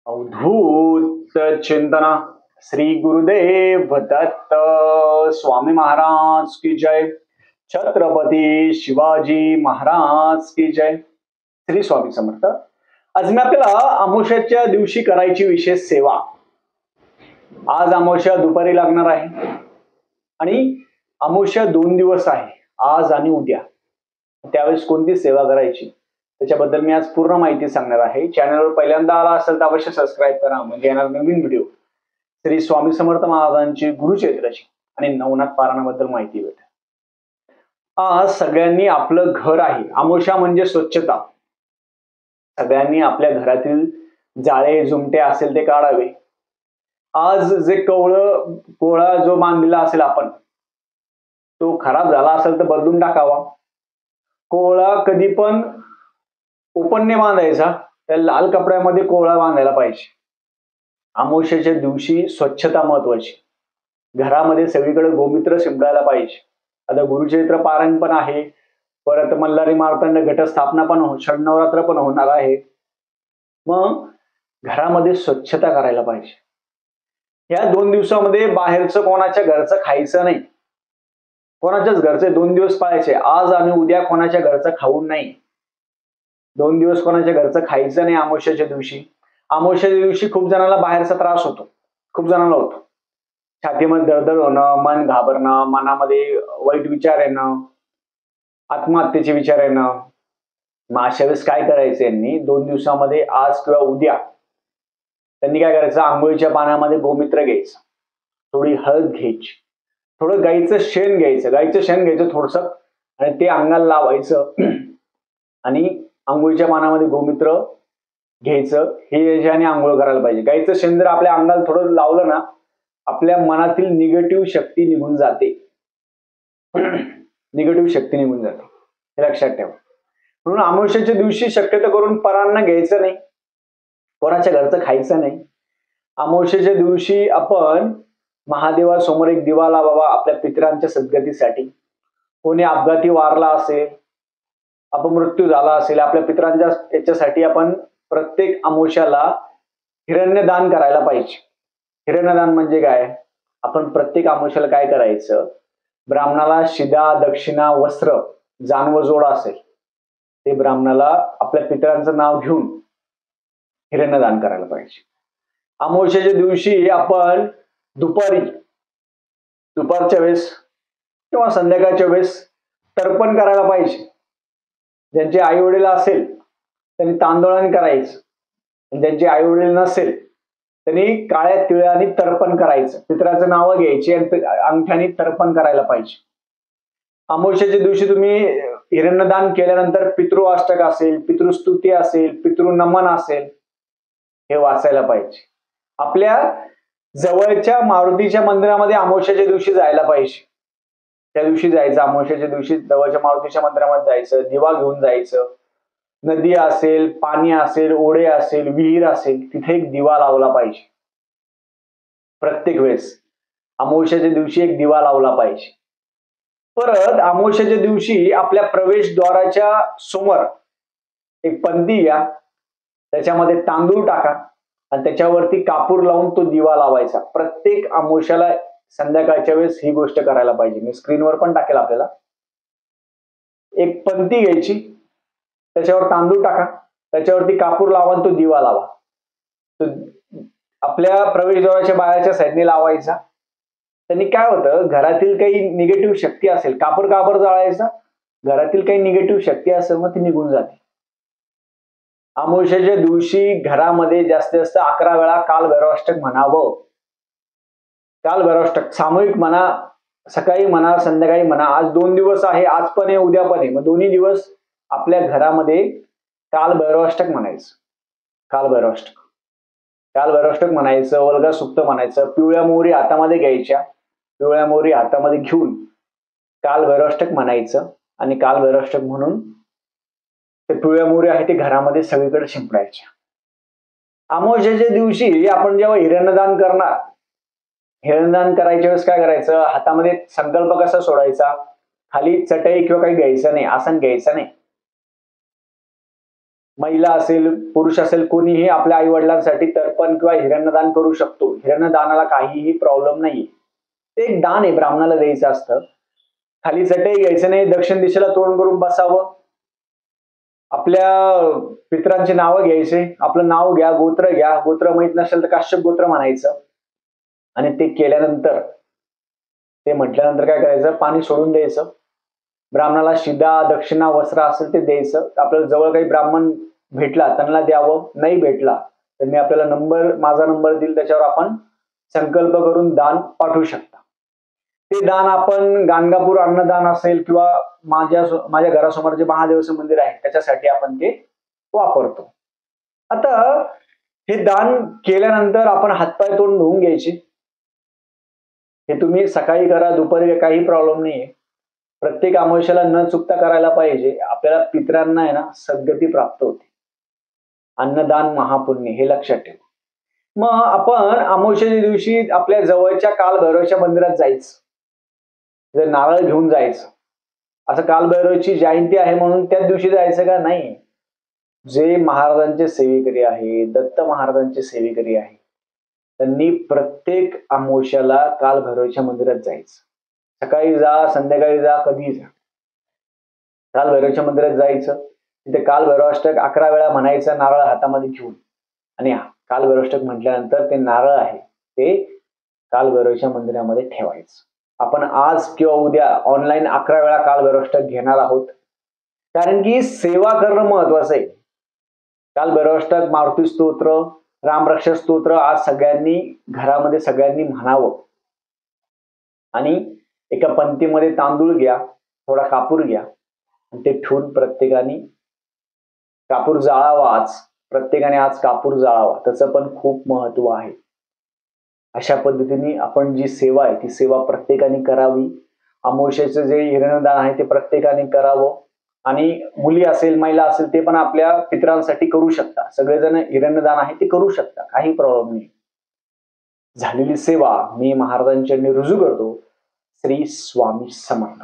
अवधूत चिंतना श्री गुरुदेव दत्त स्वामी महाराज की जय. छत्रपती शिवाजी महाराज की जय. श्री स्वामी समर्थ. आज मी आपल्याला अमावस्येच्या दिवशी करायची विशेष सेवा. आज अमावस्या दुपारी लागणार आहे आणि अमावस्या 2 दिवस आहे, आज आणि उद्या. त्यावेळेस कोणती सेवा करायची त्याच्याबद्दल मी आज पूर्ण माहिती सांगणार आहे. चॅनलवर पहिल्यांदा आला असेल तर अवश्य सबस्क्राईब करा, म्हणजे येणार नवीन व्हिडिओ श्री स्वामी समर्थ महाराजांची गुरुचरित्राची आणि नवनाथ पारायणाबद्दल माहिती भेटेल. आज सगळ्यांनी आपलं घर आहे, अमावस्या म्हणजे स्वच्छता. सगळ्यांनी आपल्या घरातील जाळे जुमटे असेल ते काढावे. आज जे कोळा जो बांधलेला असेल आपण, तो खराब झाला असेल तर बदलून टाकावा. कोळा कधी पण ओपनने बांधायचा, त्या लाल कपड्यामध्ये कोळा बांधायला पाहिजे. अमावस्येच्या दिवशी स्वच्छता महत्वाची. घरामध्ये सगळीकडे गोमित्र शिंपडायला पाहिजे. आता गुरुचरित्र पारायण पण आहे, परत मल्हारी मार्तंड घटस्थापना पण षडनवरात्र पण होणार आहे. मग घरामध्ये स्वच्छता करायला पाहिजे. या 2 दिवसामध्ये बाहेरचं कोणाच्या घरचं खायचं नाही. कोणाच्याच घरचे 2 दिवस पाळायचे. आज आणि उद्या कोणाच्या घरचं खाऊ नाही. 2 दिवस कोणाच्या घरचं खायचं नाही अमावस्येच्या दिवशी. अमावस्येच्या दिवशी खूप जणांना बाहेरचा त्रास होतो, खूप जणांना होतो. छातीमध्ये दळदळ होणं, मन घाबरणं, मनामध्ये वाईट विचार येणं, आत्महत्येचे विचार येणं. मग अशा वेळेस काय करायचं, यांनी 2 दिवसामध्ये आज किंवा उद्या त्यांनी काय करायचं, आंघोळीच्या पाण्यामध्ये गोमित्र घ्यायचं, थोडी हळद घ्यायची, थोडं गाईचं शेण घ्यायचं. गाईचं शेण घ्यायचं थोडंसं आणि ते अंगाला लावायचं आणि आंघोळीच्या पाण्यामध्ये गोमित्र घ्यायचं. हे याच्याने आंघोळ करायला पाहिजे. गाईचं शेण जर आपल्या अंगाला थोडं लावलं ना, आपल्या मनातील निगेटिव्ह शक्ती निघून जाते. निगेटिव्ह शक्ती निघून जाते, हे लक्षात ठेवा. म्हणून अमावस्येच्या दिवशी शक्यतो करून परांना घ्यायचं नाही, कोणाच्या घरचं खायचं नाही. अमावस्येच्या दिवशी आपण महादेवासमोर एक दिवा लावावा आपल्या पितरांच्या सद्गतीसाठी. कोणी अपघाती वारला असेल, अपमृत्यू झाला असेल, आपल्या पितरांच्या याच्यासाठी आपण प्रत्येक अमावस्याला हिरण्यदान करायला पाहिजे. हिरण्यदान म्हणजे काय, आपण प्रत्येक अमावस्याला काय करायचं, ब्राह्मणाला शिदा, दक्षिणा, वस्त्र, जानव जोड असेल ते ब्राह्मणाला आपल्या पितरांचं नाव घेऊन हिरण्यदान करायला पाहिजे. अमावस्येच्या दिवशी आपण दुपारच्या वेळेस किंवा संध्याकाळच्या वेळेस तर्पण करायला पाहिजे. ज्यांचे आई वडील असेल त्यांनी तांदूळाने करायचं, ज्यांचे आई वडील नसेल त्यांनी काळ्या तिळाने तर्पण करायचं. पितराचं नाव घ्यायची आणि अंगठ्याने तर्पण करायला पाहिजे. अमावस्येच्या दिवशी तुम्ही हिरण्यदान केल्यानंतर पितृअष्टक असेल, पितृस्तुती असेल, पितृनमन असेल, हे वाचायला पाहिजे. आपल्या जवळच्या मारुतीच्या मंदिरामध्ये अमावस्येच्या दिवशी जायला पाहिजे. त्या दिवशी जायचं, अमावस्येच्या दिवशी जवळच्या मारुतीच्या मंदिरामध्ये जायचं, दिवा घेऊन जायचं. नदी असेल, पाणी असेल, ओढे असेल, विहीर असेल, तिथे एक दिवा लावला पाहिजे. प्रत्येक वेळेस अमावस्येच्या दिवशी एक दिवा लावला पाहिजे. परत अमावस्येच्या दिवशी आपल्या प्रवेशद्वाराच्या समोर एक पंती घ्या, त्याच्यामध्ये तांदूळ टाका आणि त्याच्यावरती कापूर लावून तो दिवा लावायचा. प्रत्येक अमावस्याला संध्याकाळच्या वेळेस ही गोष्ट करायला पाहिजे. मी स्क्रीनवर पण टाकेल आपल्याला. एक पंती घ्यायची, त्याच्यावर तांदूळ टाका, त्याच्यावरती कापूर लावा आणि तो दिवा लावा. तो आपल्या प्रवेशद्वाराच्या बाहेरच्या साईडने लावायचा. त्यांनी काय होतं, घरातील काही निगेटिव्ह शक्ती असेल, कापूर जाळायचा, घरातील काही निगेटिव्ह शक्ती असेल मग ती निघून जाते. अमावस्येच्या दिवशी घरामध्ये जास्तीत जास्त 11 वेळा काल भैरवाष्टक म्हणावं. काल भैरवाष्टक सामूहिक म्हणा, सकाळी म्हणा, संध्याकाळी म्हणा. आज 2 दिवस आहे, आज पण आहे, उद्या पण आहे. मग दोन्ही दिवस आपल्या घरामध्ये काल भैरवाष्टक म्हणायचं. काल भैरवाष्टक म्हणायचं, वल्गा सुक्त म्हणायचं. पिवळ्या मोहरी हातामध्ये घ्यायच्या, पिवळ्या मोहरी हातामध्ये घेऊन काल भैरवाष्टक म्हणायचं आणि काल भैरवाष्टक म्हणून ते पिवळ्या मोहरी आहे ते घरामध्ये सगळीकडे शिंपडायच्या. अमावस्येच्या दिवशी आपण जेव्हा हिरण्यदान करणार, हिरण्यदान करायच्या वेळेस काय करायचं, हातामध्ये संकल्प कसा सोडायचा, खाली चटई किंवा काही घ्यायचं नाही, आसन घ्यायचं नाही. महिला असेल पुरुष असेल कोणीही आपल्या आई वडिलांसाठी तर्पण किंवा हिरण्यदान करू शकतो. हिरण्यदानाला काहीही प्रॉब्लेम नाही. ते एक दान आहे, ब्राह्मणाला द्यायचं असतं. खाली चटई घ्यायचं नाही, दक्षिण दिशेला तोंड करून बसावं. आपल्या पितरांची नावं घ्यायचे, आपलं नाव घ्या, गोत्र घ्या, गोत्र माहित नसेल तर काश्यप गोत्र म्हणायचं. आणि ते केल्यानंतर ते म्हटल्यानंतर काय करायचं, पाणी सोडून द्यायचं. ब्राह्मणाला शिदा दक्षिणा वस्त्र असेल ते द्यायचं. आपल्याला जवळ काही ब्राह्मण भेटला त्यांना द्यावं, नाही भेटला तर मी आपल्याला माझा नंबर देईल, त्याच्यावर आपण संकल्प करून दान पाठवू शकता. ते दान आपण गाणगापूर अन्नदान असेल किंवा माझ्या घरासमोर जे महादेवाचं मंदिर आहे त्याच्यासाठी आपण ते वापरतो. आता हे दान केल्यानंतर आपण हातपाय तोंड धुवून घ्यायचे. हे तुम्ही सकाळी करा, दुपारी, काही प्रॉब्लेम नाहीये. प्रत्येक अमावस्येला न चुकता करायला पाहिजे. आपल्याला पितरांना आहे ना सद्गती प्राप्त होते. अन्नदान महापुण्य हे लक्षात ठेवा. मग आपण अमावस्येच्या दिवशी आपल्या जवळच्या कालभैरवाच्या मंदिरात जायचं, जर नारळ घेऊन जायचं. असं कालभैरवाची जयंती आहे म्हणून त्याच दिवशी जायचं का? नाही. जे महाराजांचे सेवेकरी आहे, दत्त महाराजांचे सेवेकरी आहे, त्यांनी प्रत्येक अमावस्याला कालभैरवाच्या मंदिरात जायचं. सकाळी जा, संध्याकाळी जा, कधीही जा. कालभैरवाच्या मंदिरात जायचं, तिथे कालभैरवाष्टक 11 वेळा म्हणायचं नारळ हातामध्ये घेऊन. आणि कालभैरवाष्टक म्हटल्यानंतर ते नारळ आहे ते कालभैरवाच्या मंदिरामध्ये ठेवायचं. आपण आज किंवा उद्या ऑनलाईन 11 वेळा कालभैरवाष्टक घेणार आहोत, कारण की सेवा करणं महत्वाचं आहे. कालभैरवाष्टक, मारुती स्तोत्र, रामरक्षा स्तोत्र आज सगळ्यांनी घरामध्ये सगळ्यांनी म्हणावं. आणि एका पंक्तीमध्ये तांदूळ घ्या, थोडा कापूर घ्या, ते ठेवून प्रत्येकाने कापूर जाळावा. आज प्रत्येकाने आज कापूर जाळावा, त्याचं पण खूप महत्व आहे. अशा पद्धतीने आपण जी सेवा आहे ती सेवा प्रत्येकाने करावी. अमावस्येचं जे हिरण्यदान आहे ते प्रत्येकाने करावं. आणि मुली असेल महिला असेल ते पण आपल्या पितरांसाठी करू शकता. सगळेजण हिरण्यदान आहे ते करू शकता, काही प्रॉब्लेम नाही. झालेली सेवा मी महाराजांच्या रुजू करतो. श्री स्वामी समर्थ.